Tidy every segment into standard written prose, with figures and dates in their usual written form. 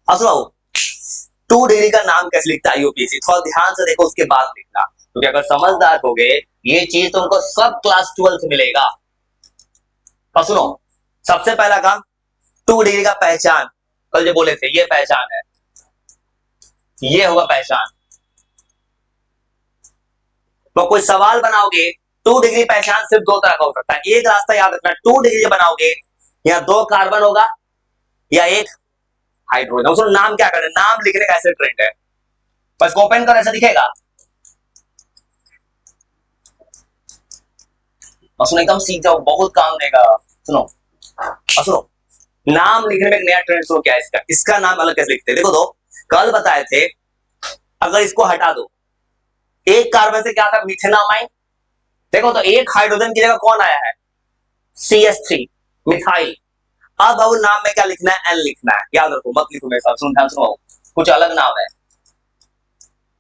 अब सुनो, 2 डिग्री का नाम कैसे लिखता है यूपीएससी, थोड़ा ध्यान से देखो उसके बाद लिखना, क्योंकि अगर समझदार हो गए ये चीज तुमको सब क्लास 12 से मिलेगा। और सुनो, सबसे पहला काम 2 डिग्री का पहचान, कल जो बोले थे ये पहचान है, ये होगा पहचान। तो कोई सवाल बनाओगे 2 डिग्री पहचान सिर्फ दो तरह का हो सकता है। एक रास्ता याद रखना, 2 डिग्री बनाओगे या 2 कार्बन होगा या एक हाइड्रोजन। उसको नाम क्या करें, नाम लिखने का ऐसे ट्रेंड है, बस ओपन कर ऐसा दिखेगा और सुनो एकदम सीख जाओ, बहुत काम देगा। सुनो और सुनो, नाम लिखने में एक नया ट्रेंड शुरू किया है इसका, इसका नाम अलग कैसे लिखते हैं देखो। तो कल बताए थे, अगर इसको हटा दो, एक कार्बन से क्या था मिथेनामाइन, देखो तो एक हाइड्रोजन की जगह कौन आया है CH3 मिथाइल। अब बाबू नाम में क्या लिखना है, एन लिखना है, याद रखो मत लिखो मेरे साथ, सुन ध्यान सुनो, कुछ अलग नाम है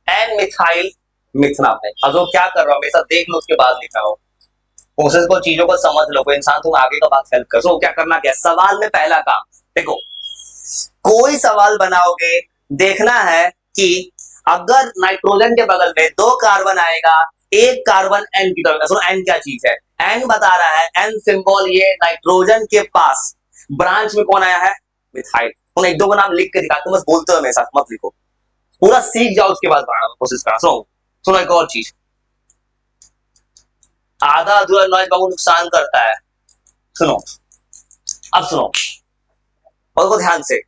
एन मिथाइल मिथेनामाइन। अब जो क्या कर रहा हूं मेरे साथ देख लो, उसके बाद लिखा हो, प्रोसेस को चीजों को समझ लो, कोई इंसान तुम आगे का बात हेल्प कर। सो क्या करना, क्या सवाल में पहला काम देखो, कोई सवाल बनाओगे देखना है कि अगर नाइट्रोजन के बगल में 2 कार्बन आएगा, एक कार्बन एन की तरफ, सुनो एन क्या चीज है, एन बता रहा है, एन सिंबल ये नाइट्रोजन के पास ब्रांच में कौन आया है मिथाइल। तुम एक दो का नाम लिख के दिखा, तुम बस बोलते हो मेरे साथ मत लिखो, पूरा सीख जाओ उसके बाद बनाना कोशिश करना। सुनो सुनो एक और चीज, आधा अधूरा नॉइज बाबू नुकसान करता है। सुनो अब सुनो और को ध्यान से,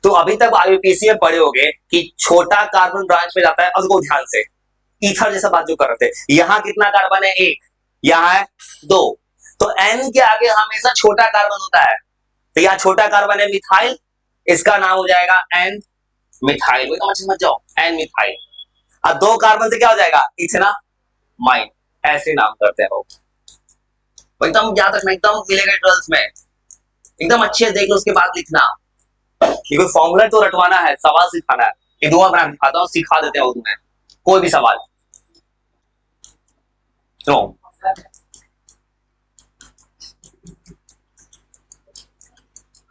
तो अभी तक आईयूपीएससी में पढ़े होगे कि छोटा कार्बन ब्रांच में जाता है, और को ध्यान से ईथर जैसा बात जो कर रहे थे, यहां कितना कार्बन है एक, यहां है 2, तो एन के आगे हमेशा छोटा कार्बन होता है, तो यहां छोटा कार्बन है मिथाइल, इसका नाम हो जाएगा एन मिथाइल, वही समझ जाओ एन मिथाइल। अब 2 कार्बन से क्या हो जाएगा इथेनामाइन, ऐसे नाम करते हैं लोग, एकदम याद रखना, एकदम मिलेगा ट्वेल्थ में, एकदम अच्छे से देख लो उसके बाद लिखना। ये कोई फॉर्मूला तो रटवाना है, सवाल सिखाना है, ये दुआ बना दिखाता हूँ, सिखा देते हैं उर्दू में कोई भी सवाल। सुनो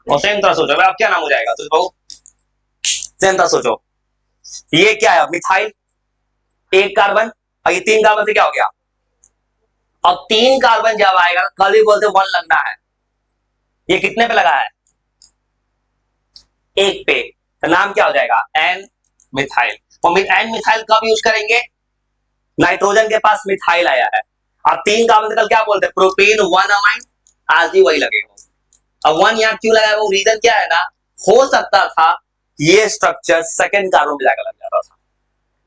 और सेम तरह सोचो, अब क्या नाम हो जाएगा तो सेम तरह सोचो, ये क्या है मिथाइल, एक कार्बन, और ये 3 कार्बन से क्या हो गया, और 3 कार्बन जब आएगा कल भी बोलते 1 लगना है, ये कितने पे लगा है एक पे, तो नाम क्या हो जाएगा एन मिथाइल। और एन मिथाइल कब यूज करेंगे, नाइट्रोजन के पास मिथाइल आया है, और 3 कार्बन से कल क्या बोलते हैं प्रोपेन 1 अमाइन, आज भी वही लगेगा। अब 1 यहाँ क्यों लगाया, वो रीजन क्या है ना, हो सकता था ये स्ट्रक्चर सेकंड कार्बन में जाकर लग जाता था,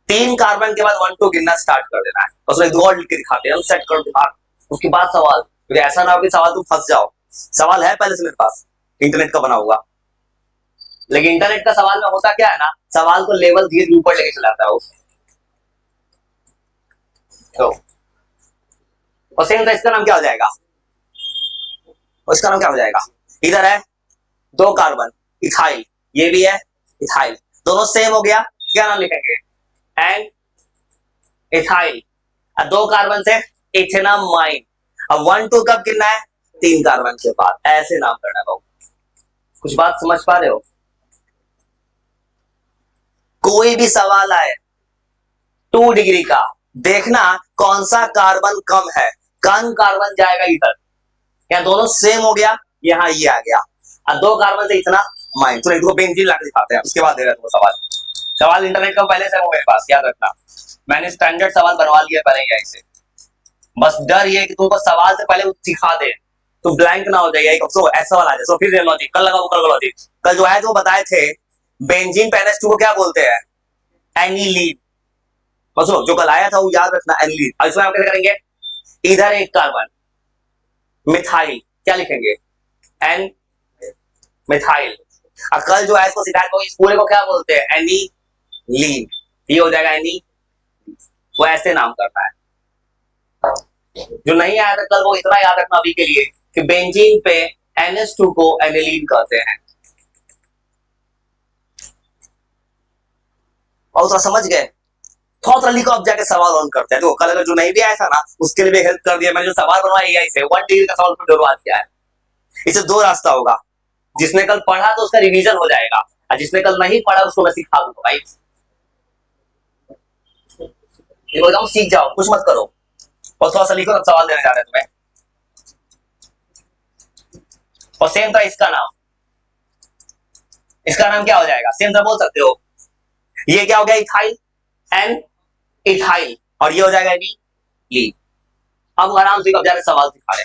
3 कार्बन के बाद 1 2 गिनना स्टार्ट कर देना है, बस एक दो लिख के दिखाते हैं, सेट कर दिमाग, उसके बाद सवाल, क्योंकि ऐसा ना हो कि सवाल तुम फंस जाओ। सवाल है पहले से मेरे पास, इंटरनेट का बना हुआ, लेकिन इंटरनेट का सवाल में होता क्या है ना, सवाल को लेवल धीरे धीरे ऊपर लेके चलाता है वो। तो और सेम इसका नाम क्या हो जाएगा, इसका नाम क्या हो जाएगा, इधर है 2 कार्बन इथाइल, ये भी है इथाइल, दोनों सेम हो गया, क्या नाम लिखेंगे एन इथाइल, 2 कार्बन से इथेनामाइन। अब 1 2 कब गिनना है 3 कार्बन के बाद, ऐसे नाम करना है। कुछ बात समझ पा रहे हो, कोई भी सवाल आए 2 डिग्री का, देखना कौन सा कार्बन कम है, कम कार्बन जाएगा इधर, या दोनों सेम हो गया, यहां ये आ गया, और 2 कार्बन से इतना माइन, तो इनको बेंजीन लाके दिखाते हैं, उसके बाद दे रहे हैं सवाल। सवाल इंटरनेट का पहले से है वो मेरे पास, याद रखना, मैंने स्टैंडर्ड सवाल बनवा लिया पहले ही ऐसे, बस डर ये कि तुमको सवाल से पहले सिखा दे, तो ब्लैंक ना हो जाएगा, ऐसा सवाल आ जाए। सो फिर लॉजिक कल लगाओ, कल लॉजिक, कल जो है जो बताए थे बेंजीन पे NH2 को क्या बोलते हैं एनिलीन, बस जो कल आया था वो याद रखना एनिलीन। अब इसमें हम कैसे करेंगे, इधर 1 कार्बन मिथाइल, क्या लिखेंगे एन मिथाइल, और कल जो है इसको सिखाया को इस पूरे को क्या बोलते हैं एनिलीन, ये हो जाएगा एनी, वो ऐसे नाम करना है। जो नहीं आया था कल वो इतना याद रखना अभी के लिए कि बेंजीन पे NH2 को एनिलीन कहते हैं, और तो समझ गए, थोड़ा लिखो, अब जाके सवाल ऑन करते हैं। तो कल अगर जो नहीं भी आया था ना उसके लिए भी हेल्प कर दिया मैंने, जो सवाल बनवाया इसे 1 डिग्री का सवाल शुरुआत किया है, इसे 2 रास्ता होगा, जिसने कल पढ़ा तो उसका रिवीजन हो जाएगा, और जिसने कल नहीं पढ़ा उसको मैं सिखा दूंगा भाई। ये बोल रहा हूँ सीख जाओ, कुछ मत करो। और थोड़ा सा लिखो, तब सवाल देने जा रहे हैं तुम्हें। और सेम था इसका नाम, इसका नाम क्या हो जाएगा? सेम था बोल सकते हो। ये क्या हो गया? इथाइल एंड इथाइल, और ये हो जाएगा ली। अब आराम से अब जा रहे सवाल सिखा रहे।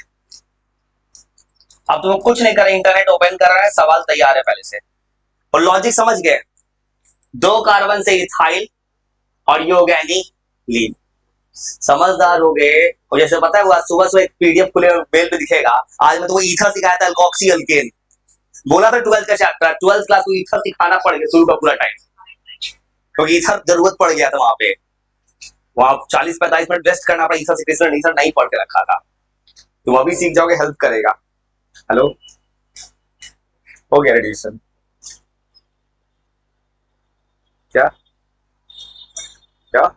अब तुम कुछ नहीं कर रहे, इंटरनेट ओपन कर रहे हैं, सवाल तैयार है पहले से। और लॉजिक समझ गए? 2 कार्बन से इथाइल और ये हो गया लीन। समझदार हो गए। और जैसे पता है वो आज सुबह एक पीडीएफ खुले मेल पे दिखेगा, आज मैं तुमको ईथर सिखाया था, एल्कोक्सी अल्केन। बोला था 12th का चैप्टर, 12th क्लास को ईथर सिखाना पड़ गया शुरू का पूरा टाइम, क्योंकि ईथर जरूरत पड़ गया था वहां पे। वहां 40-45 मिनट वेस्ट करना पड़ा ईथर से, ईथर नहीं पढ़ के रखा था। तुम अभी सीख जाओगे, हेल्प करेगा। हेलो, हो गया रेडिएशन? क्या क्या?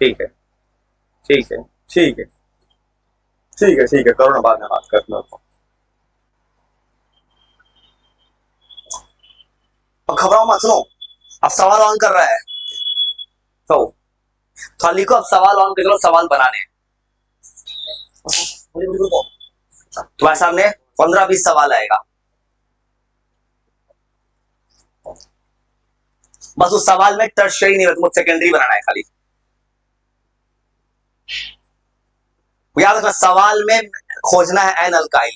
ठीक है ठीक है ठीक है ठीक है ठीक है, करो ना, बाद में बात करना। अब घबराओ मत, सुनो। अब सवाल ऑन कर रहा है तो लिखो, अब सवाल ऑन कर लो, सवाल बनाने। तुम्हारे सामने 15-20 सवाल आएगा, बस उस सवाल में टर्शियरी नहीं है, तुमको सेकेंडरी बनाना है खाली। याद रखना, सवाल में खोजना है एन अल्काइल।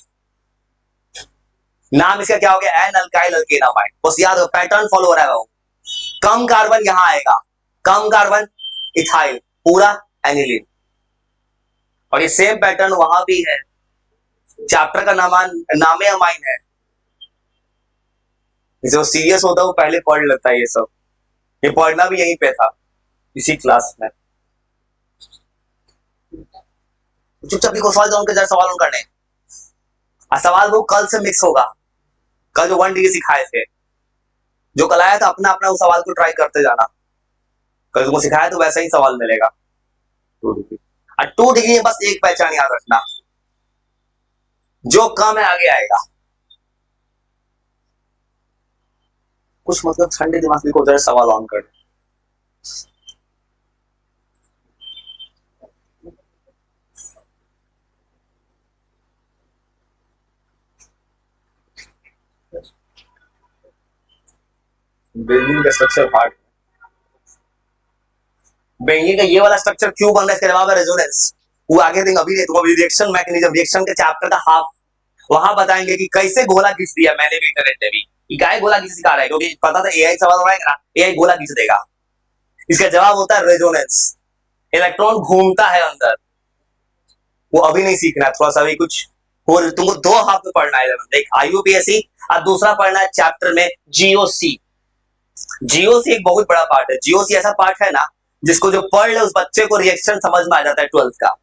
नाम इसका क्या हो गया? N alkyl alkanamide. बस याद रखो, पैटर्न फॉलो हो रहा है वो। कम कार्बन यहां आएगा, कम कार्बन इथाइल, पूरा एनिलीन। और ये सेम पैटर्न वहां भी है। चैप्टर का नामे अमाइन है। जो सीरियस होता है वो पहले पढ़ लेता है ये सब। ये पढ़ना भी यहीं पे था, इसी क्लास में। चुपचाप लिखो, सवाल जाऊंगे जरा, सवाल करने। सवाल वो कल से मिक्स होगा, कल जो 1 डिग्री सिखाए थे, जो कल आया था, अपना अपना उस सवाल को ट्राई करते जाना। कल तुमको सिखाया तो वैसा ही सवाल मिलेगा 2 डिग्री। और 2 डिग्री में बस एक पहचान याद रखना, जो कम है आगे आएगा। कुछ मतलब ठंडे दिमाग लिखो, जरा सवाल ऑन कर। बेंजीन का स्ट्रक्चर हार्ड, बेंजीन का ये वाला स्ट्रक्चर क्यों बन रहा है, इसका जवाब है रेजोनेंस। वो आगे देंगे, अभी तुम अभी रिएक्शन मैकेनिज्म, रिएक्शन के चैप्टर का हाफ वहां बताएंगे कि कैसे गोला घिस दिया। मैंने भी इंटरनेट पे भी गाय गोला घिस सिखा रहा है, क्योंकि पता था एआई सवाल हो रहा है ना, एआई गोला घिस देगा। इसका जवाब होता है रेजोनेंस। इलेक्ट्रॉन घूमता है अंदर, वो अभी नहीं सीखना है, थोड़ा सा भी कुछ। और तुमको 2 हाफ में पढ़ना है, एक आईयूपीएससी और दूसरा पढ़ना है चैप्टर में जीओसी। जीओसी एक बहुत बड़ा पार्ट है। जीओसी ऐसा पार्ट है ना, जिसको जो पढ़ ले उस बच्चे को रिएक्शन समझ में आ जाता है 12th का।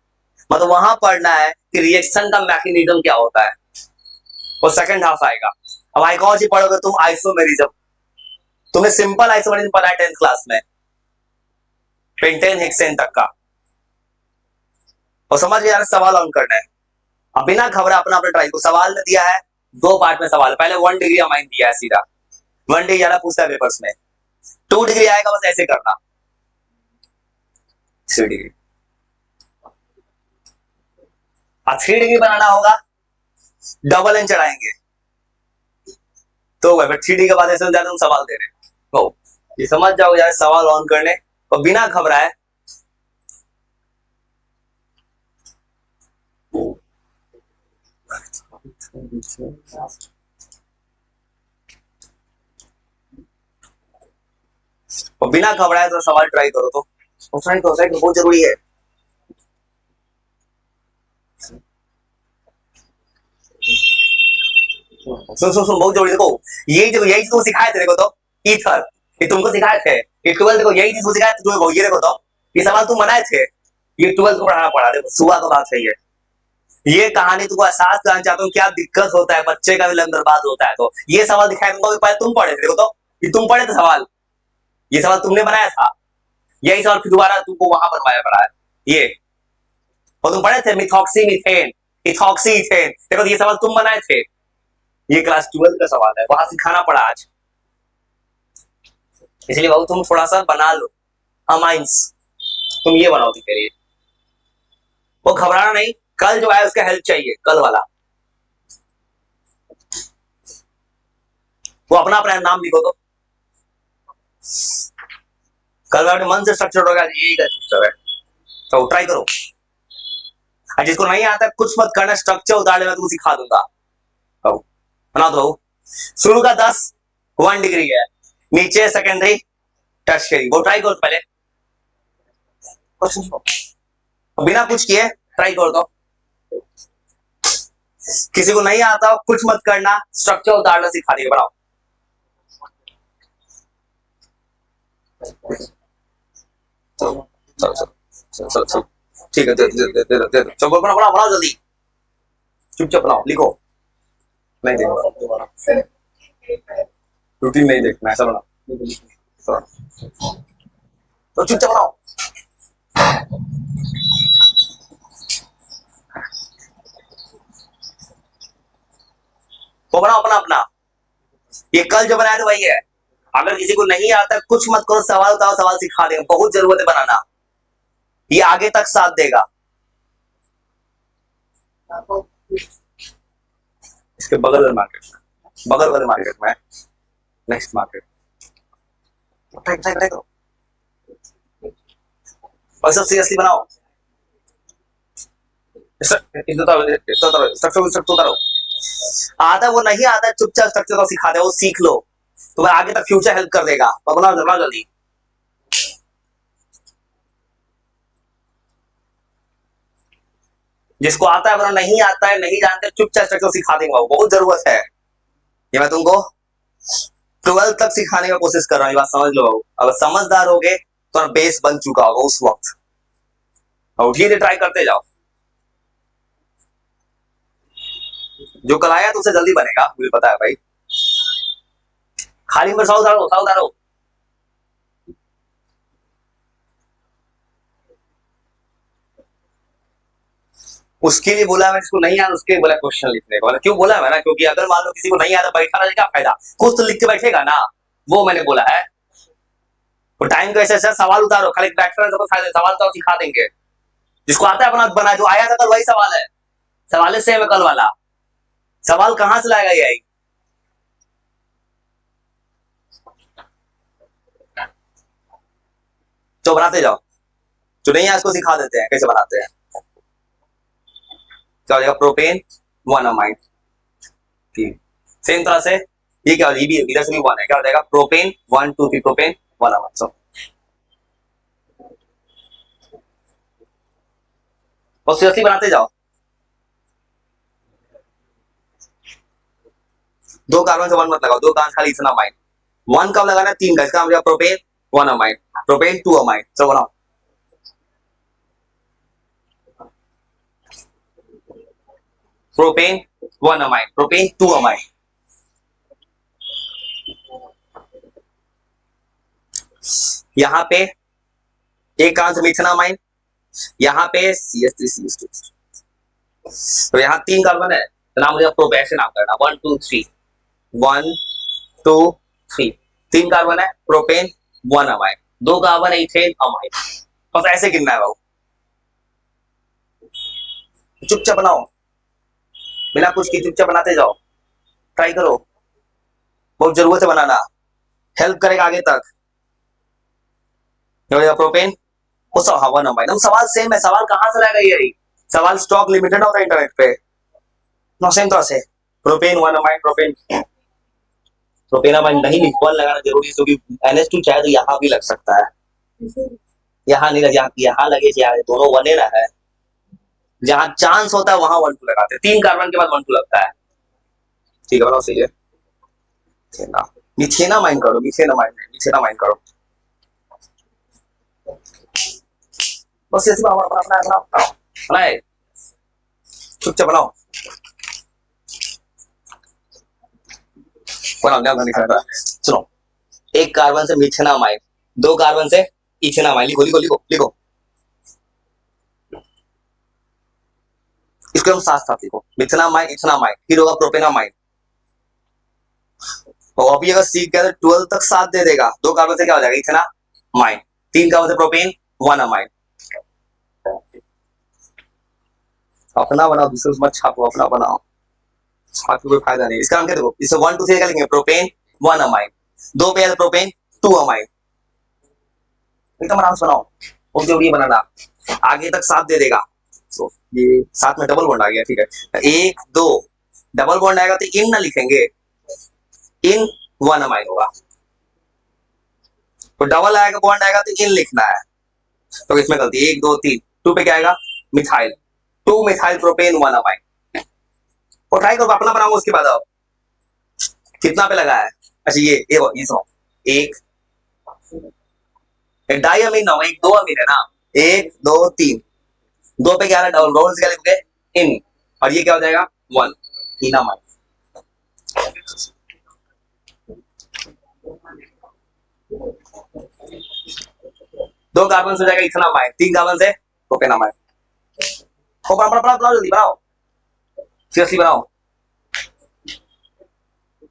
मतलब वहां पढ़ना है कि रिएक्शन का मैकेनिज्म क्या होता है, वो सेकंड हाफ आएगा। अब आई कौन सी पढ़ोगे तुम? आइसोमेरिज्म। तुम्हें सिंपल आइसोमेरिज्म पढ़ा है 10th क्लास में, पेंटेन हेक्सेन तक का। और समझ में यार, सवाल ऑन करना है। अब बिना घबरा अपना अपना ट्राई को। सवाल में दिया है 2 पार्ट में सवाल, पहले 1 डिग्री अमाइन दिया है सीधा, 1 डिग्री ज्यादा पूछता है पेपर्स में। 2 डिग्री आएगा, बस ऐसे करना, 3 डिग्री। 3 डिग्री बनाना होगा, डबल एन चढ़ाएंगे तो फिर 3 डिग्री के बाद ऐसे ज्यादा हम सवाल दे रहे हैं। ये समझ जाओ यार, सवाल ऑन करने और बिना घबराए। और बिना घबराए तो सवाल ट्राई करो, तो बहुत जरूरी है। सुन सुन सुन, बहुत जरूरी। देखो यही चीज तुमको सिखाए थे, देखो तो ईथर, ये तुमको सिखाए थे। ये 12th देखो, यही चीज सिखाए थे तुमको। ये देखो तो, ये सवाल तुम बनाए थे, ये 12th को पढ़ाना पड़ा। देखो सुबह का बात सही है। ये कहानी तुमको एहसास कराना चाहता हूँ क्या दिक्कत होता है, बच्चे का भी लग बर्बाद होता है। तो ये सवाल दिखाया तुमको, पहले तुम पढ़े थे, देखो तो ये तुम पढ़े थे सवाल, ये सवाल तुमने बनाया था। यही सवाल फिर दोबारा तुमको वहां बनवाया पड़ा है ये। और तुम पढ़े थे मिथॉक्सी मीथेन, इथॉक्सी इथेन। देखो ये सवाल तुम बनाए थे, ये क्लास 12 का सवाल है, वहां सिखाना पड़ा आज, इसलिए बाबू तुम थोड़ा सा बना लो अमाइंस, तुम ये बनाओ मेरे लिए। वो घबराना नहीं, कल जो है उसका हेल्प चाहिए, कल वाला। वो अपना अपना नाम लिखो तो, कल वाले मन से स्ट्रक्चर होगा, यही का स्ट्रक्चर है, तो ट्राई करो। और जिसको नहीं आता कुछ मत करना, स्ट्रक्चर उतार लेना, तुम सिखा दूंगा। बना दो। शुरू का 10 1 डिग्री है, नीचे सेकेंडरी टर्शियरी, वो ट्राई करो पहले, बिना कुछ किए ट्राई कर दो। किसी को नहीं आता कुछ मत करना, स्ट्रक्चर उतारना सिखा दिए, बनाओ। चलो ठीक है, दे चलो बनाओ बनाओ बनाओ जल्दी, चुपचाप बनाओ, लिखो। नहीं देखो रूटीन नहीं देखना, ऐसा बनाओ तो चुपचाप बनाओ। वो बनाओ अपना अपना, ये कल जो बनाया था वही है। अगर किसी को नहीं आता कुछ मत करो, सवाल उतारो, सवाल सिखा देंगे, बहुत जरूरत है बनाना, ये आगे तक साथ देगा। इसके बगल वाले मार्केट में, बगल वाले मार्केट में, नेक्स्ट मार्केट, और सब सीरियसली बनाओ, स्ट्रक्चर उतारो। आता वो नहीं आता चुपचाप स्ट्रक्चर को सिखा दे, वो सीख लो, तुम्हें आगे तक फ्यूचर हेल्प कर देगा। बनाओ जल्दी। जिसको आता है, वरना नहीं आता है, नहीं जानते, चुपचाप स्ट्रक्चर सिखा देंगे, बहुत जरूरत है। ये मैं तुमको 12 तक सिखाने का कोशिश कर रहा हूँ, ये बात समझ लो। अगर समझदार हो गए तो बेस बन चुका होगा उस वक्त, और धीरे ट्राई करते जाओ। जो कल आया तो उसे जल्दी बनेगा, मुझे पता है भाई। खाली में साउथ आरो। उसके लिए बोला मैं, इसको नहीं आता उसके बोला क्वेश्चन लिखने को, क्यों बोला है ना, क्योंकि अगर मान लो किसी को नहीं आता बैठा रहे, क्या फायदा, कुछ तो लिख के बैठेगा ना, वो मैंने बोला है। तो टाइम को ऐसे सवाल उतारो, खाली बैठना तो फायदा, सवाल तो सिखा देंगे। जिसको आता है अपना बना, जो आया था कल वही सवाल है, सवाल सेम है कल वाला, सवाल कहां से लाएगा ये? तो बनाते जाओ, जो नहीं है उसको सिखा देते हैं कैसे बनाते हैं। क्या हो जाएगा, प्रोपेन 1 अमाइन, सेम तरह से ये क्या हो जाएगा, इधर से भी 1 है, क्या हो जाएगा, प्रोपेन 1 2 3, प्रोपेन 1 अमाइन। सो और सीरियसली बनाते जाओ। 2 कार्बन से 1 मत लगाओ, 2 कार्बन खाली इतना अमाइन, 1 कब लगाना है, 3 का, इसका मतलब प्रोपेन 1 अमाइन, प्रोपेन 2 अमाइन। चलो बनाओ, प्रोपेन 1 अमाइन, प्रोपेन 2 अमाइन। यहां पे एक कार्बन से मिथेनामाइन, यहां पे CH3CH2, तो यहां 3 कार्बन है, तो नाम मुझे प्रोपेन नाम करना, 1 2 3, 1 2 3, 3 कार्बन है, प्रोपेन 1 अमाइन, 2 कार्बन है, इथेन अमाइन। बस ऐसे गिनना है बाबू, चुपचाप बनाओ, बिना कुछ की चुपचाप बनाते जाओ, ट्राई करो, बहुत जरूरत है बनाना, हेल्प करेगा आगे तक। प्रोपेन वो सब हवा ना भाई, सवाल सेम है, सवाल कहां से लाएगा ये, सवाल स्टॉक लिमिटेड होता है इंटरनेट पे, नो सेम तरह से। प्रोपेन 1 अमाइन, प्रोपेन अमाइन नहीं लिख, 1 लगाना जरूरी है, क्योंकि NH2 चाहे तो यहाँ भी लग सकता है, यहाँ नहीं लगे, यहाँ लगे, दोनों 1 ही है, जहां चांस होता है वहां 1 2 लगाते हैं, 3 कार्बन के बाद 1 2 लगता है। ठीक है, बताओ सही है। मिथेना माइन करो, मिथेना माइन करो, बस ऐसे बनाओ, चुपचाप बनाओ, सुनो, 1 कार्बन से मिथेनामाइन, 2 कार्बन से इथेनामाइन, लिखो लिखो लिखो लिखो, इसको हम साथ साथ लिखो, मिथेनामाइन इथेनामाइन, फिर होगा प्रोपेनामाइन। और अभी अगर सीख गया तो 12 तक साथ दे देगा। 2 कार्बन से क्या हो जाएगा, इथेनामाइन। 3 कार्बन से प्रोपेन, 1 अमाइन। अपना बनाओ, दूसरे मत छापो, अपना बनाओ, छाप कोई फायदा नहीं। इसका नाम क्या देखो, इसे 1 2 3 क्या लिखेंगे, प्रोपेन 1 अमाइन, 2 पे है प्रोपेन 2 अमाइन। एकदम आराम से बनाओ, और जो भी बनाना आगे तक साथ दे देगा। तो ये साथ में डबल बॉन्ड आ गया, ठीक है। 1 2 डबल बॉन्ड आएगा तो इन ना लिखेंगे, इन 1 अमाइन होगा। तो डबल आएगा, बॉन्ड आएगा तो इन लिखना है। तो इसमें गलती, 1 2 3, 2 पे क्या आएगा, मिथाइल, 2 मिथाइल प्रोपेन 1 अमाइन। और ट्राई करो, अपना बनाओ, उसके बाद आओ कितना पे लगा है। अच्छा ये सुनो, एक डाई अमीन ना हो, 1 2 अमीन है ना, 1 2 3, 2 पे क्या है, डबल डबल से क्या लिखोगे, इन, और ये क्या हो जाएगा, 1 इनामाइन। 2 कार्बन से हो जाएगा इथेनामाइन, 3 कार्बन से प्रोपेनामाइन। बनाओ जल्दी बनाओ, सीरियसली बनाओ,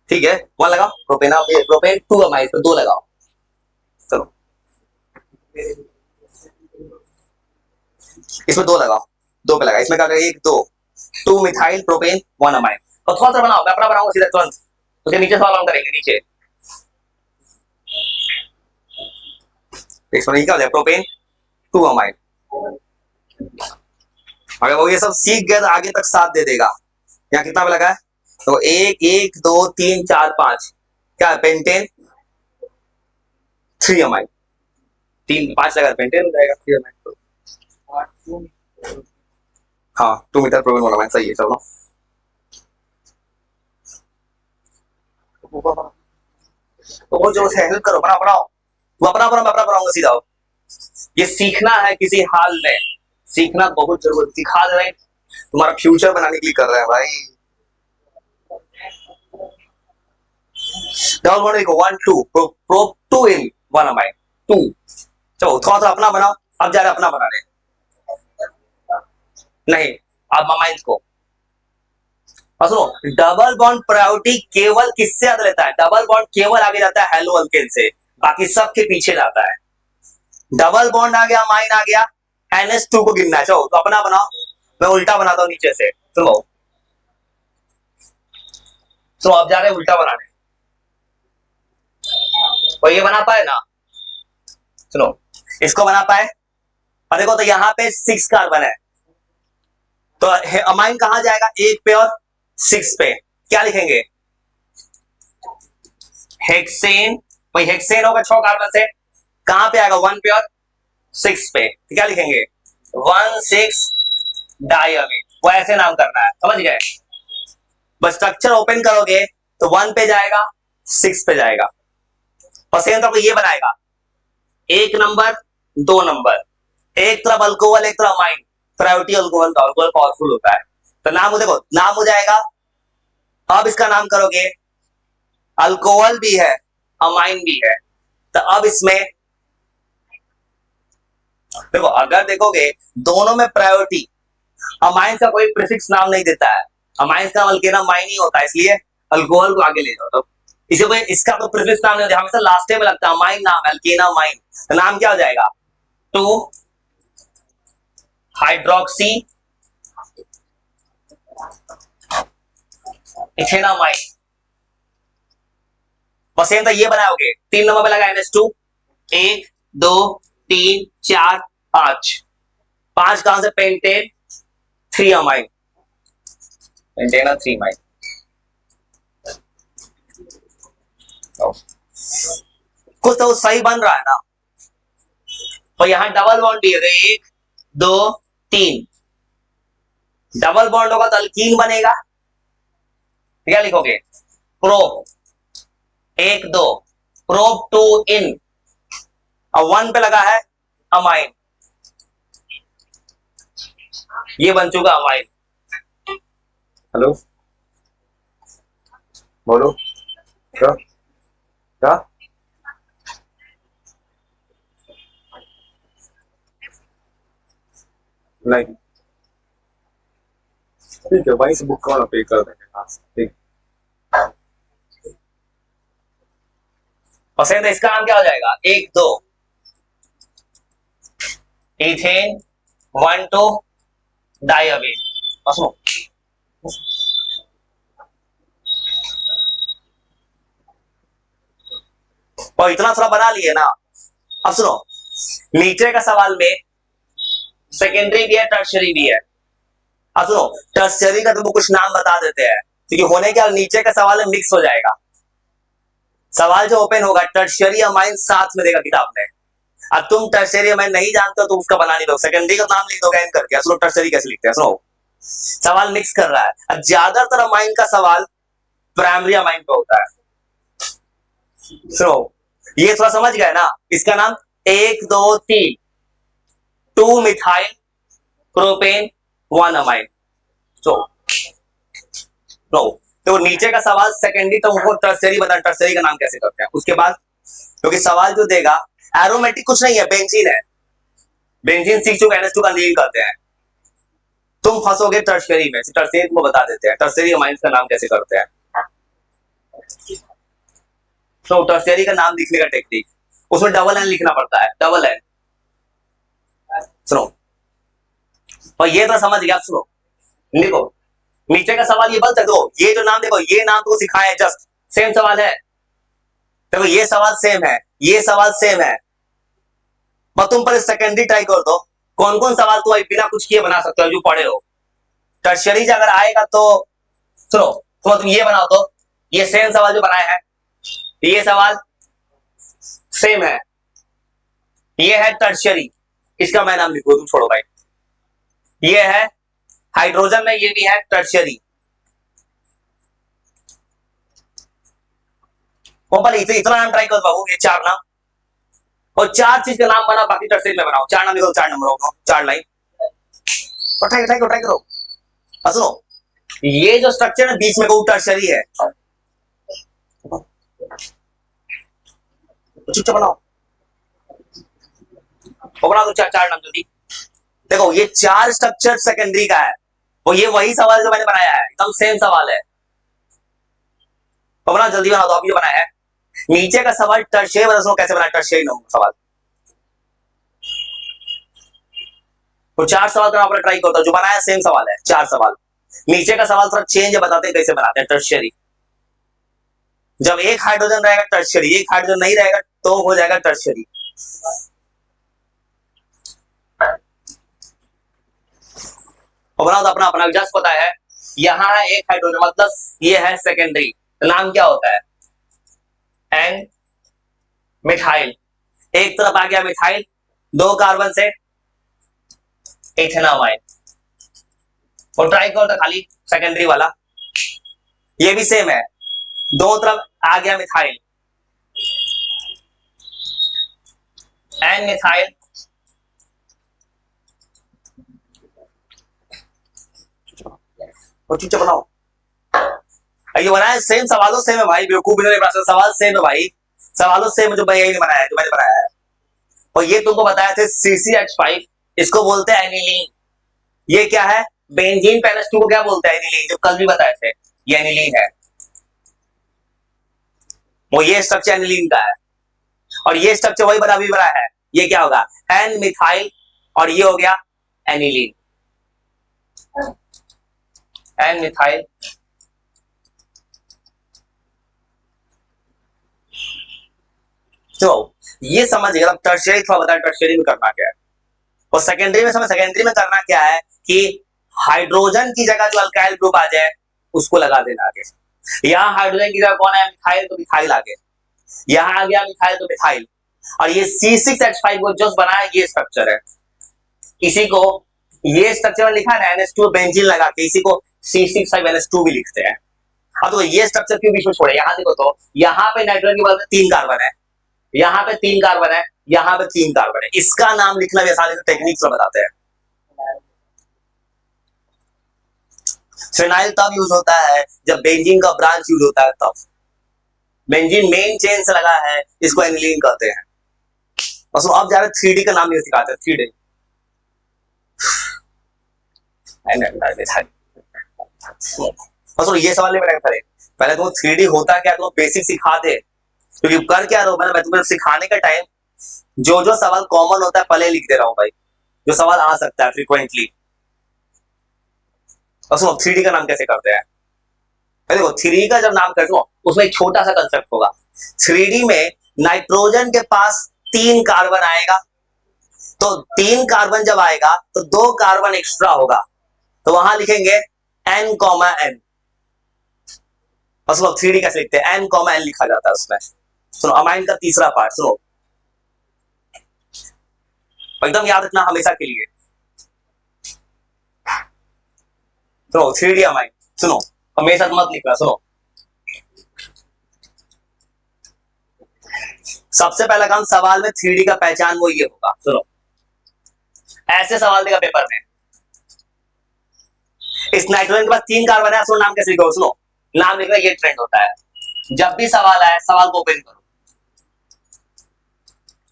ठीक है। 1 लगाओ, प्रोपेन 2 अमाइन, तो 2 लगाओ। चलो इसमें 2 लगाओ, 2 पे लगा, इसमें क्या 1 2, 2 मिथाइल प्रोपेन 1 अमाइन। तो थोड़ा सा बनाओ, मैं अपना बनाऊंगा सीधा तुरंत, उसके नीचे सवाल हम करेंगे नीचे। इसमें क्या हो जाएगा, प्रोपेन 2 अमाइन। अगर वो ये सब सीख गए तो आगे तक साथ दे देगा। यहाँ कितना पे लगा है, तो 1 1 2 3 4 5, क्या है, पेंटेन 3 अमाइन, 3 5 लगा, पेंटेन हो जाएगा 3 अमाइन। हाँ 2 मीटर प्रोपेन 1 अमाइन, सही है। चलो तो वो जो है हेल्प करो, बनाओ बनाओ, वो अपना अपना, मैं अपना बनाऊंगा सीधा। ये सीखना है किसी हाल में, सीखना बहुत जरूरी, सिखा दे रहे हैं, तुम्हारा फ्यूचर बनाने के लिए कर रहे हैं भाई। डबल बॉन्ड देखो, 1 2 प्रोप 2 इन 1 अमाइन 2। चलो थोड़ा सा अपना बनाओ, अब जा रहे अपना बनाने, नहीं अब अमाइंस को। और सुनो, डबल बॉन्ड प्रायोरिटी केवल किससे ज्यादा लेता है, डबल बॉन्ड केवल आगे जाता है हेलो अल्केन से, बाकी सबके पीछे जाता है। डबल बॉन्ड आ गया, अमाइन आ गया, NH2 को गिनना है। चलो तो अपना बनाओ, मैं उल्टा बनाता हूं नीचे से। सुनो सुनो, अब जा रहे हैं उल्टा बनाने, और ये बना पाए ना, सुनो इसको बना पाए, और देखो तो यहाँ पे 6 कार्बन है, तो अमाइन कहां जाएगा, 1 पे और 6 पे, क्या लिखेंगे, हेक्सेन। भाई हेक्सेन होगा 6 कार्बन से, कहां पे आएगा, 1 पे और 6 पे, तो क्या लिखेंगे, 1 6 डाइअमीन। वो ऐसे नाम करना है, समझ गए। बस स्ट्रक्चर ओपन करोगे तो 1 पे जाएगा, 6 पे जाएगा, और सेम तो ये बनाएगा, 1 नंबर 2 नंबर, एक तरफ अल्कोहल एक तरफ अमाइन, प्रायोरिटी अल्कोहल का, अल्कोहल पावरफुल होता है। तो नाम देखो, नाम हो जाएगा, अब इसका नाम करोगे, अल्कोहल भी है अमाइन भी है, तो अब इसमें देखो, अगर देखोगे दोनों में प्रायोरिटी, अमाइन का कोई प्रीफिक्स नाम नहीं देता है, अमाइन का अल्केन अमाइन ही होता है, इसलिए अल्कोहल को आगे ले जाओ। तो इसी को इसका कोई प्रीफिक्स नाम नहीं होता, हमेशा लास्ट में लगता है अमाइन नाम, अल्केन अमाइन, तो नाम क्या हो जाएगा, 2 हाइड्रोक्सी इथेनामाइन। बस सेम तो ये बनाओगे, 3 नंबर पे लगा NH2, 1 2 3 4 5, 5 कहां से, पेंटेन 3 अमाइन, पेंटेन 3 अमाइन। कुछ तो सही बन रहा है ना। और यहां डबल बॉन्ड भी है, 1 2 3, डबल बॉन्ड होगा तो अल्कीन बनेगा, क्या लिखोगे, प्रोप 1 2, प्रोप 2 इन, और 1 पे लगा है अमाइन, ये बन चुका अमाइन। हेलो बोलो, क्या क्या, नहीं ठीक है, वहीं से बुक करो ना, पे कर देंगे यहाँ से, ठीक। और सेम इसका नाम क्या हो जाएगा, 1 2 इथेन 1 2 डाइअमीन। और सुनो, और इतना सारा बना लिए ना। अब सुनो, नीचे का सवाल में सेकेंडरी भी है, टर्शियरी भी है। अब सुनो, टर्शियरी का तुमको कुछ नाम बता देते हैं, क्योंकि होने क्या, नीचे का सवाल में मिक्स हो जाएगा। सवाल जो ओपन होगा टर्शियरी अमाइन साथ में देगा किताब में। अब तुम टर्शियरी अमाइन नहीं जानते हो तो उसका बना नहीं दो, सेकेंडरी का नाम लिख दोगे एन करके। सुनो टर्शियरी कैसे लिखते हैं, सुनो सवाल मिक्स कर रहा है। अब ज्यादातर अमाइन का सवाल प्राइमरी अमाइन पे होता है। सुनो, ये थोड़ा समझ गए ना, इसका नाम 1 2 3 2 मिथाइल प्रोपेन 1 अमाइन। तो नीचे का सवाल सेकेंडरी, तो उनको टर्शियरी बता, टर्शियरी का नाम कैसे करते हैं उसके बाद, क्योंकि सवाल जो देगा एरोमेटिक कुछ नहीं है, बेंजीन है। बेंजीन C2 NH2 का लीन करते हैं। तुम फंसोगे टर्शियरी में, टर्शियरी को बता देते हैं टर्शियरी अमाइंस का नाम कैसे करते हैं। तो टर्शियरी का नाम लिखने का टेक्निक, उसमें डबल एन लिखना पड़ता है, डबल एन। सुनो, और ये तो समझ गया। सुनो, लिखो नीचे का सवाल, ये बल दो, ये जो नाम देखो, ये नाम तो सिखाए हैं, जस्ट सेम सवाल है। देखो ये सवाल सेम है, ये सवाल सेम है। बस तुम पर सेकेंडरी ट्राई कर दो, कौन कौन सवाल तुम बिना कुछ किए बना सकते हो जो पढ़े हो। टर्शियरी अगर आएगा तो सुनो, तुम ये बनाओ, तो ये सेम सवाल जो बनाए हैं, ये सवाल सेम है, ये है टर्शियरी, इसका मैं नाम लिखूं, तुम छोड़ो भाई। ये है हाइड्रोजन में, ये भी है टर्शियरी। इतना नाम ट्राई करो बाबू, ये 4 नाम, और 4 चीज का नाम बना, बाकी टर्शियरी में बनाओ। 4 नाम लिखो, 4 नंबर, 4 लाइन, ट्राई करो। सुनो, ये जो स्ट्रक्चर है बीच में वो टर्शियरी है, चुपचाप बनाओ, बना दो 4 नाम जल्दी। देखो ये 4 स्ट्रक्चर सेकेंडरी का है, और ये वही सवाल जो मैंने बनाया है, एकदम सेम सवाल है। बना जल्दी, बना दो, आप ये बनाया है। नीचे का सवाल टर्शियरी, बता दो कैसे बना टर्शियरी सवाल। तो 4 सवाल का आपने ट्राई करता, जो बनाया सेम सवाल है, 4 सवाल। नीचे का सवाल थोड़ा चेंज है, बताते हैं कैसे बनाते हैं टर्शियरी। जब एक हाइड्रोजन रहेगा टर्शियरी, एक हाइड्रोजन नहीं रहेगा तो हो जाएगा टर्शियरी। और बना दो अपना अपना, जस्ट पता है यहां है एक हाइड्रोजन, मतलब ये है सेकेंडरी, नाम क्या होता है, एन मिथाइल। एक तरफ आ गया मिथाइल, 2 कार्बन से इथेनामाइन, और ट्राई करो तो खाली सेकेंडरी वाला, ये भी सेम है, 2 तरफ आ गया मिथाइल, एन मिथाइल, और चुपचाप बनाओ। ये बनाया सेम, सवालों सेम है भाई, बेवकूफ सवाल सेम है भाई, सवालों सेम, जो यही बनाया है, जो मैंने बनाया है। और ये तुमको बताया थे CCH5, इसको बोलते हैं एनिलीन। ये क्या है, बेंजीन पेनस2 को क्या बोलते हैं, एनिलीन, जो कल भी बताए थे, ये एनिलीन है। वो ये स्ट्रक्चर एनिलीन का है, और ये स्ट्रक्चर वही बना भी बना है, ये क्या होगा, एन मिथाइल, और ये हो गया एनिलीन, एन मिथाइल। तो ये समझ गया, टर्शियरी थोड़ा बताया टर्शियरी में करना क्या है, और सेकेंडरी में समझ, सेकेंडरी में करना क्या है कि हाइड्रोजन की जगह जो अल्काइल ग्रुप आ जाए उसको लगा देना आगे। यहां हाइड्रोजन की जगह कौन है, मिथाइल, तो मिथाइल आगे, यहां आ गया मिथाइल तो मिथाइल, और ये C6H5 को जो बनाया ये स्ट्रक्चर है, इसी को ये स्ट्रक्चर में लिखा है NH2 बेंजीन लगा के, इसी को C6H5NH2 भी लिखते हैं। अब तो ये स्ट्रक्चर क्यों बीच में छोड़े, यहां देखो तो यहां पे नाइट्रोजन के बदले 3 कार्बन है, यहां पे 3 कार्बन है, यहां पे 3 कार्बन है, इसका नाम लिखना भी आसान है, टेक्निक से बताते हैं। फिनाइल तब यूज होता है जब बेंजीन का ब्रांच यूज होता है, तब बेंजीन मेन चेन से लगा है, इसको एनिलीन कहते हैं। और अब जा रहे 3D का नाम नहीं सिखाते, 3D और सुनो ये सवाल नहीं मैंने करे, पहले तुम 3D होता क्या तुम बेसिक सिखा दे, क्योंकि कर क्या रहा हूं मैं तुम्हें सिखाने का टाइम जो जो सवाल कॉमन होता है पहले लिख दे रहा हूं भाई, जो सवाल आ सकता है फ्रीक्वेंटली। और सुनो 3D का नाम कैसे करते हैं, देखो 3 का जब नाम करते हो उसमें एक छोटा सा कंसेप्ट होगा। 3D में नाइट्रोजन के पास 3 कार्बन आएगा, तो 3 कार्बन जब आएगा तो 2 कार्बन एक्स्ट्रा होगा, तो वहां लिखेंगे N कॉमा N। और सुनो 3D कैसे लिखते हैं, N कॉमा N लिखा जाता है उसमें। सुनो अमाइन का तीसरा पार्ट सुनो, एकदम याद रखना हमेशा के लिए। सुनो 3D अमाइन, सुनो हमेशा मत लिखना। सुनो सबसे पहला काम सवाल में 3D का पहचान वो ये होगा। सुनो ऐसे सवाल देगा पेपर में, इस नाइट्रोजन के पास 3 कार्बन है, सुनो नाम कैसे लिखोगे, सुनो नाम लिखना ये ट्रेंड होता है, जब भी सवाल आए सवाल को ओपन करो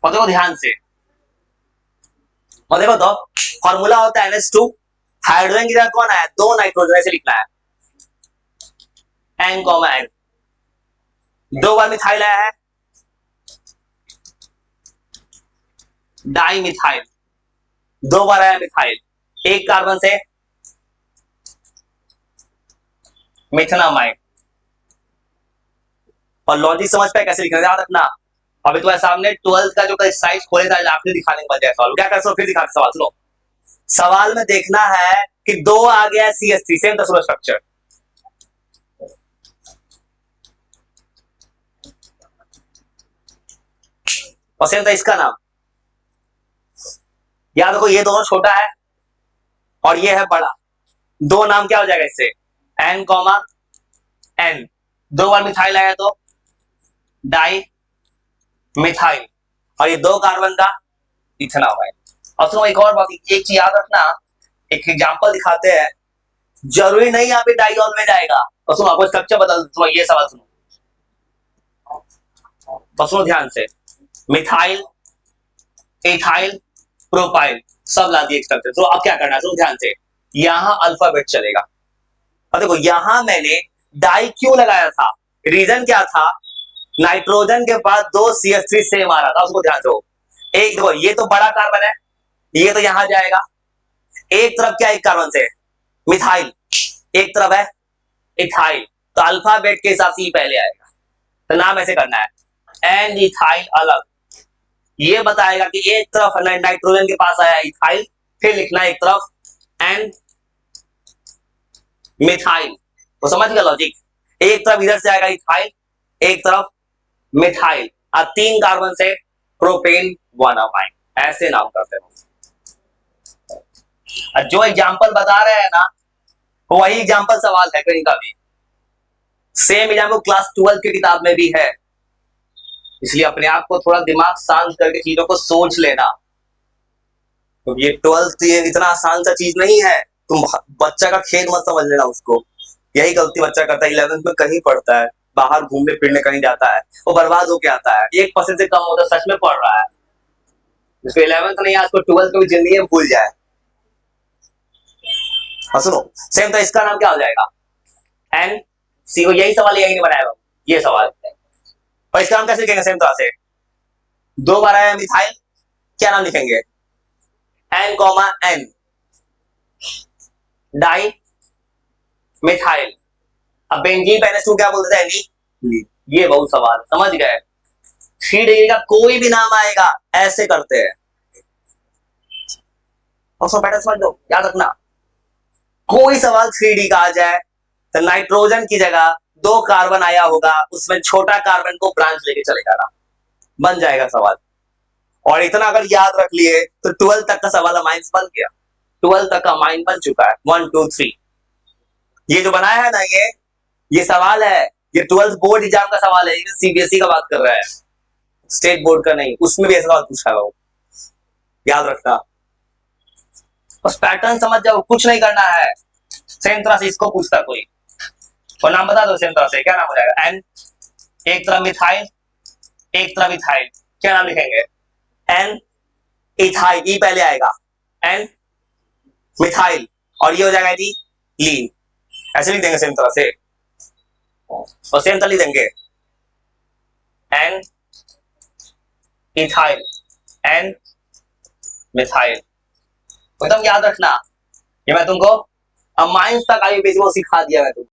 और देखो ध्यान से, और देखो तो फॉर्मूला होता है NH2, हाइड्रोजन की जगह कौन आया, 2 नाइट्रोजन, ऐसे लिखना है N कॉमा N। 2 बार मिथाइल आया है, डाई मिथाइल, 2 बार आया मिथाइल, 1 कार्बन से मिथेनामाइड। और लॉजिक समझ पाए कैसे लिखना, याद रखना। अभी तुम्हारे सामने 12th का जो एक्सरसाइज खोले था आखिरी दिखाने के बाद सवाल क्या कर, फिर दिखा सवाल सुनो। सवाल में देखना है कि 2 आ गया है CH3, सेम द स्ट्रक्चर, और सेम था इसका नाम। याद रखो ये दोनों छोटा है और ये है बड़ा, 2 नाम क्या हो जाएगा इससे, N कॉमा N। 2 बार मिथाइल आया तो डाई मिथाइल, और ये 2 कार्बन का इथेनॉल। और सुनो एक और बात, एक चीज याद रखना, एक एग्जांपल दिखाते हैं, जरूरी नहीं यहाँ पे डाइऑन में जाएगा। और सुनो आपको स्ट्रक्चर बदल, सुनो ये सवाल सुनो, तो सुनो ध्यान से, मिथाइल एथाइल प्रोपाइल सब ला दिए स्ट्रक्चर। तो अब क्या करना है, सुनो ध्यान से, यहां अल्फाबेट चलेगा। और देखो यहां मैंने डाई क्यों लगाया था, रीजन क्या था, नाइट्रोजन के पास 2 CH3 सेम आ रहा था, उसको ध्यान दो। एक देखो ये तो बड़ा कार्बन है, ये तो यहां जाएगा, एक तरफ क्या एक कार्बन से मिथाइल, एक तरफ है इथाइल, तो अल्फाबेट के हिसाब से पहले आएगा, तो नाम ऐसे करना है एन इथाइल अलग, ये बताएगा कि एक तरफ नाइट्रोजन के पास आया इथाइल, फिर लिखना एक तरफ एन मिथाइल, तो समझ गया लॉजिक, एक तरफ इधर से आएगा इथाइल, एक तरफ मिथाइल, और 3 कार्बन से प्रोपेन 1 अमाइन, ऐसे नाम करते हैं। जो एग्जांपल बता रहे हैं ना वही एग्जांपल सवाल है कहीं का भी, सेम एग्जांपल क्लास 12 की किताब में भी है, इसलिए अपने आप को थोड़ा दिमाग शांत करके चीजों को सोच लेना, तो ये 12th ये इतना आसान सा चीज नहीं है, तुम बच्चा का खेल मत समझ लेना उसको, यही गलती बच्चा करता है, 11th में कहीं पढ़ता है, बाहर घूमने फिरने कहीं जाता है, वो बर्बाद होके आता है, 1% से कम होता सच में पढ़ रहा है, जिसको 11th नहीं आज को 12th को भी जिंदगी में भूल जाए। हाँ सुनो सेम, तो इसका नाम क्या हो जाएगा एन सी, यही सवाल यही नहीं बनाया ये सवाल, और इसका नाम कैसे लिखेंगे सेम तरह से, 2 बार आया मिथाइल, क्या नाम लिखेंगे N comma N, di methyl, अब बेंजीन पे NH2 क्या बोलते हैं नी, ये बहुत सवाल समझ गए, 3D का कोई भी नाम आएगा ऐसे करते हैं, और सब पैटर्न समझ लो, याद रखना, कोई सवाल 3D का आ जाए तो नाइट्रोजन की जगह 2 कार्बन आया होगा, उसमें छोटा कार्बन को ब्रांच लेके चलेगा ना, बन जाएगा सवाल। और इतना अगर याद रख लिए तो 12 तक का सवाल अमाइंस बन गया, 12 तक का अमाइन बन चुका है, 1 2 3, ये जो बनाया है ना ये सवाल है, ये 12th बोर्ड एग्जाम का सवाल है, CBSE का बात कर रहा है, स्टेट बोर्ड का नहीं, उसमें भी ऐसा सवाल पूछा है, याद रखना, बस पैटर्न समझ जाओ, कुछ नहीं करना है, सेम तरह से इसको पूछता कोई, और नाम बता दो सेम तरह से, क्या नाम हो जाएगा एन, एक तरफ मिथाइल एक तरफ इथाइल, क्या नाम लिखेंगे एन इथाइल, ई पहले आएगा एन मिथाइल, और ये हो जाएगा लीन, ऐसे लिख देंगे सेम तरह से, और सेम तरह लिख देंगे एन इथाइल, एन मिथाइल। एकदम याद रखना, ये मैं तुमको अमाइंस तक आयुर्वेद वो सिखा दिया मैं तुमको।